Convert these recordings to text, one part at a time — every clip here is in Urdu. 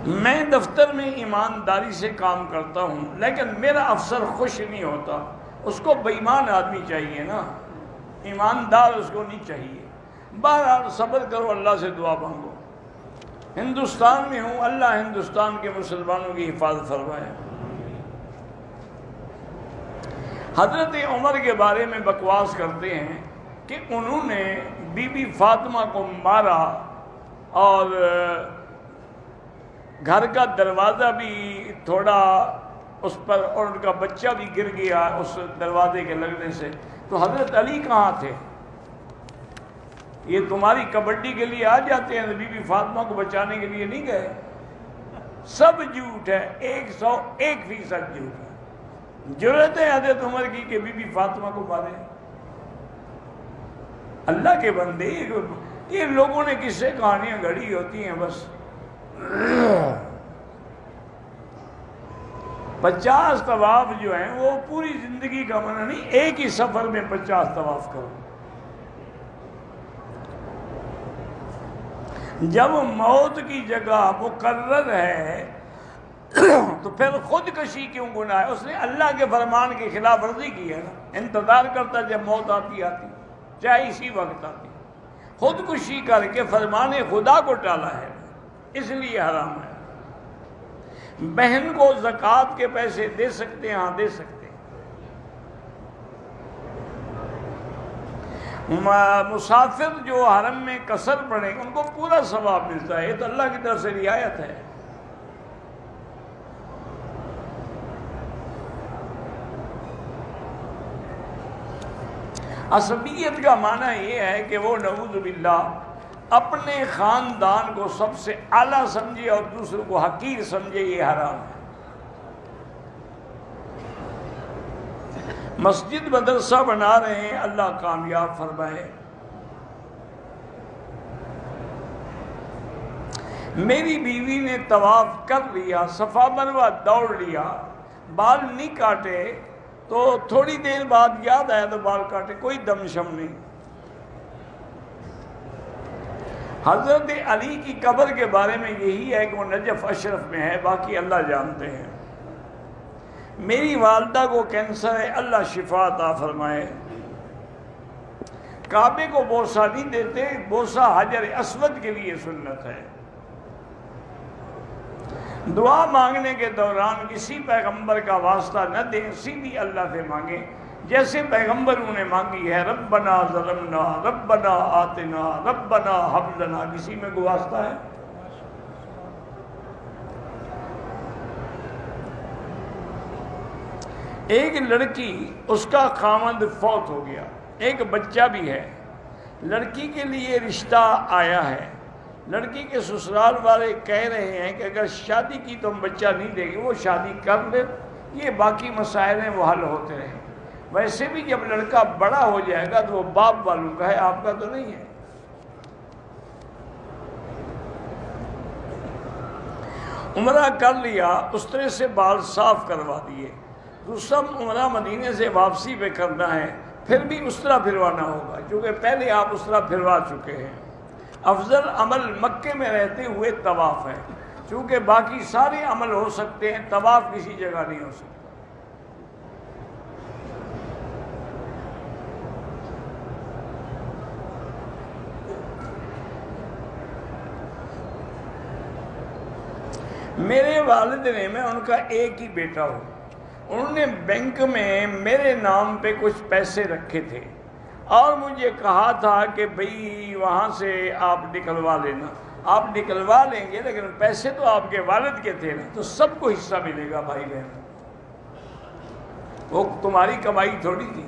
میں دفتر میں ایمانداری سے کام کرتا ہوں لیکن میرا افسر خوش نہیں ہوتا، اس کو بے ایمان آدمی چاہیے نا، ایماندار اس کو نہیں چاہیے۔ بہرحال صبر کرو، اللہ سے دعا مانگو۔ ہندوستان میں ہوں، اللہ ہندوستان کے مسلمانوں کی حفاظت فرمائے۔ حضرت عمر کے بارے میں بکواس کرتے ہیں کہ انہوں نے بی بی فاطمہ کو مارا اور گھر کا دروازہ بھی تھوڑا اس پر، اور ان کا بچہ بھی گر گیا اس دروازے کے لگنے سے۔ تو حضرت علی کہاں تھے؟ یہ تمہاری کبڈی کے لیے آ جاتے ہیں، بی بی فاطمہ کو بچانے کے لیے نہیں گئے۔ سب جھوٹ ہے، 101% جھوٹ ہے۔ جرأت ہے حضرت عمر کی کہ بی بی فاطمہ کو مارے؟ اللہ کے بندے، یہ لوگوں نے کس سے کہانیاں گھڑی ہوتی ہیں بس۔ 50 طواف جو ہیں وہ پوری زندگی کا منع نہیں، ایک ہی سفر میں 50 طواف کرو۔ جب موت کی جگہ مقرر ہے تو پھر خودکشی کیوں گناہ ہے؟ اس نے اللہ کے فرمان کی خلاف ورزی کی ہے نا، انتظار کرتا جب موت آتی چاہے اسی وقت آتی، خودکشی کر کے فرمان خدا کو ٹالا ہے، اس لیے حرام ہے۔ بہن کو زکوٰۃ کے پیسے دے سکتے ہیں؟ ہاں دے سکتے ہیں۔ مسافر جو حرم میں قصر پڑھیں ان کو پورا ثواب ملتا ہے، یہ تو اللہ کی طرف سے رعایت ہے۔ عصبیت کا معنی یہ ہے کہ وہ نعوذ باللہ اپنے خاندان کو سب سے اعلیٰ سمجھے اور دوسروں کو حقیر سمجھے، یہ حرام ہے۔ مسجد مدرسہ بنا رہے ہیں، اللہ کامیاب فرمائے۔ میری بیوی نے طواف کر لیا، صفا مروہ دوڑ لیا، بال نہیں کاٹے، تو تھوڑی دیر بعد یاد آیا تو بال کاٹے، کوئی دم شم نہیں۔ حضرت علی کی قبر کے بارے میں یہی ہے کہ وہ نجف اشرف میں ہے، باقی اللہ جانتے ہیں۔ میری والدہ کو کینسر ہے، اللہ شفا عطا فرمائے۔ کعبے کو بوسہ نہیں دیتے، بوسہ حجر اسود کے لیے سنت ہے۔ دعا مانگنے کے دوران کسی پیغمبر کا واسطہ نہ دیں، سیدھی اللہ سے مانگیں جیسے پیغمبروں نے مانگی ہے۔ ربنا ظلمنا، ربنا آتنا، ربنا ہب لنا، کسی میں کوئی واسطہ ہے؟ ایک لڑکی، اس کا خاوند فوت ہو گیا، ایک بچہ بھی ہے، لڑکی کے لیے رشتہ آیا ہے، لڑکی کے سسرال والے کہہ رہے ہیں کہ اگر شادی کی تو ہم بچہ نہیں دیں گے، وہ شادی کر لے، یہ باقی مسائل ہیں وہ حل ہوتے رہیں۔ ویسے بھی جب لڑکا بڑا ہو جائے گا تو وہ باپ والوں کا ہے، آپ کا تو نہیں ہے۔ عمرہ کر لیا، استرے سے بال صاف کروا دیے، دوسرا عمرہ مدینے سے واپسی پہ کرنا ہے، پھر بھی استرا پھروانا ہوگا کیونکہ پہلے آپ استرا پھروا چکے ہیں۔ افضل عمل مکے میں رہتے ہوئے طواف ہے، چونکہ باقی سارے عمل ہو سکتے ہیں، طواف کسی جگہ نہیں ہو سکتا۔ میرے والد نے، میں ان کا ایک ہی بیٹا ہوں، انہوں نے بینک میں میرے نام پہ کچھ پیسے رکھے تھے اور مجھے کہا تھا کہ بھئی وہاں سے آپ نکلوا لینا۔ آپ نکلوا لیں گے لیکن پیسے تو آپ کے والد کے تھے نا، تو سب کو حصہ ملے گا بھائی بہن، وہ تمہاری کمائی تھوڑی تھی۔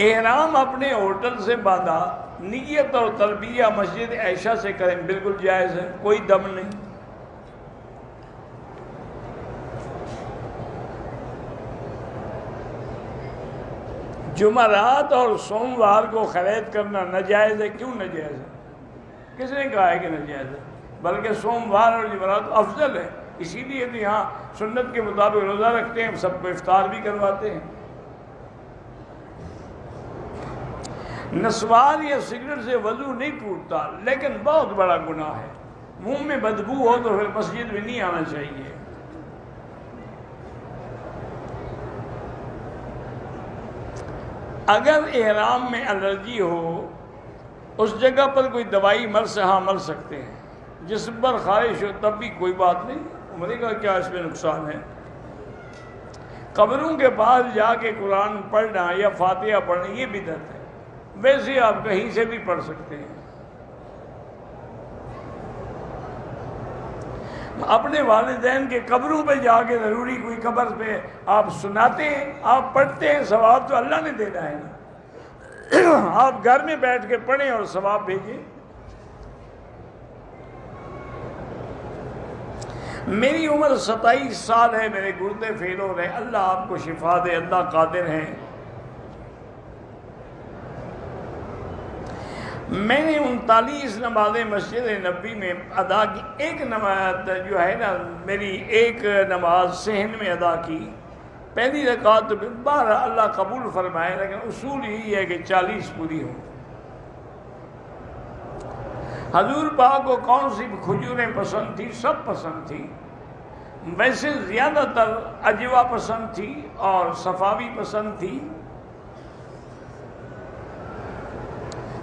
احرام اپنے ہوٹل سے باندھا، نیت اور تلبیہ مسجد عائشہ سے کریں، بالکل جائز ہے، کوئی دم نہیں۔ جمعرات اور سوموار کو خرید کرنا ناجائز ہے، کیوں ناجائز ہے؟ کس نے کہا ہے کہ ناجائز ہے؟ بلکہ سوموار اور جمعرات افضل ہے، اسی لیے تو یہاں سنت کے مطابق روزہ رکھتے ہیں، سب کو افطار بھی کرواتے ہیں۔ نسوار یا سگریٹ سے وضو نہیں ٹوٹتا، لیکن بہت بڑا گناہ ہے۔ منہ میں بدبو ہو تو پھر مسجد میں نہیں آنا چاہیے۔ اگر احرام میں الرجی ہو، اس جگہ پر کوئی دوائی مل سکتے ہیں۔ جسم پر خارش ہو تب بھی کوئی بات نہیں، عمرے کا کیا اس میں نقصان ہے؟ قبروں کے پاس جا کے قرآن پڑھنا یا فاتحہ پڑھنا یہ بدعت ہے، ویسے آپ کہیں سے بھی پڑھ سکتے ہیں۔ اپنے والدین کے قبروں پہ جا کے ضروری کوئی قبر پہ آپ سناتے ہیں، آپ پڑھتے ہیں، ثواب تو اللہ نے دینا ہے نا۔ آپ گھر میں بیٹھ کے پڑھیں اور ثواب بھیجیں۔ میری عمر 27 سال ہے، میرے گردے فیل ہو رہے ہیں، اللہ آپ کو شفا دے، اللہ قادر ہے۔ میں نے 39 نمازیں مسجد نبوی میں ادا کی، ایک نماز جو ہے نا میری ایک نماز صحن میں ادا کی، پہلی رکعت تو 12 اللہ قبول فرمائے، لیکن اصول یہی ہے کہ 40 پوری ہو۔ حضور پاک کو کون سی کھجوریں پسند تھی؟ سب پسند تھی، ویسے زیادہ تر عجوا پسند تھی اور صفاوی پسند تھی۔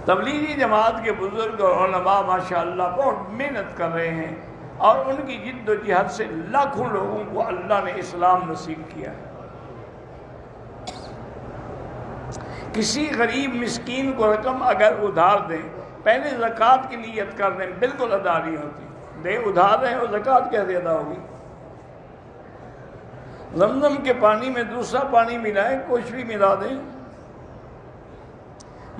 تبلیغی جماعت کے بزرگ اور علماء ماشاءاللہ بہت محنت کر رہے ہیں، اور ان کی جد و جہد سے لاکھوں لوگوں کو اللہ نے اسلام نصیب کیا ہے۔ کسی غریب مسکین کو رقم اگر ادھار دیں، پہلے زکوٰۃ کی نیت کر دیں، بالکل ادا نہیں ہوتی۔ دے ادھار رہے اور زکوٰۃ کیسے ادا ہوگی؟ زمزم کے پانی میں دوسرا پانی ملائیں، کچھ بھی ملا دیں۔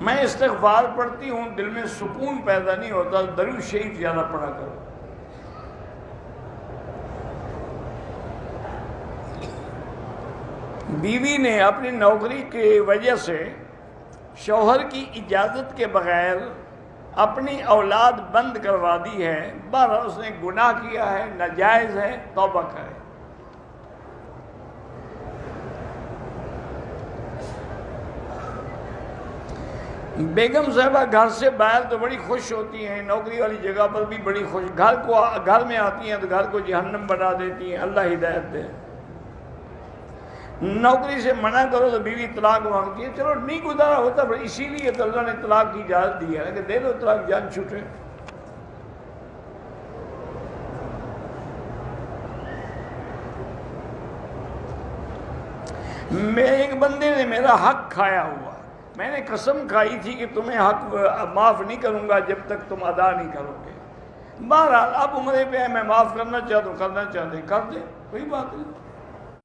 میں استغفار پڑھتی ہوں، دل میں سکون پیدا نہیں ہوتا، درود شریف زیادہ پڑھا کرو۔ بیوی نے اپنی نوکری کی وجہ سے شوہر کی اجازت کے بغیر اپنی اولاد بند کروا دی ہے، بہرحال اس نے گناہ کیا ہے، ناجائز ہے، توبہ کرے۔ بیگم صاحبہ گھر سے باہر تو بڑی خوش ہوتی ہیں، نوکری والی جگہ پر بھی بڑی خوش، گھر میں آتی ہیں تو گھر کو جہنم بنا دیتی ہیں، اللہ ہدایت دے۔ نوکری سے منع کرو تو بیوی طلاق مانگتی ہے، چلو نہیں گزارا ہوتا، پر اسی لیے تو اللہ نے طلاق کی اجازت دی ہے کہ دے دو طلاق، جان چھوٹے۔ ایک بندے نے میرا حق کھایا ہوا، میں نے قسم کھائی تھی کہ تمہیں حق معاف نہیں کروں گا جب تک تم ادا نہیں کرو گے۔ بہرحال اب عمرے پہ ہے، میں معاف کرنا چاہتا ہوں، کرنا چاہتے ہیں کر دیں، کوئی بات نہیں۔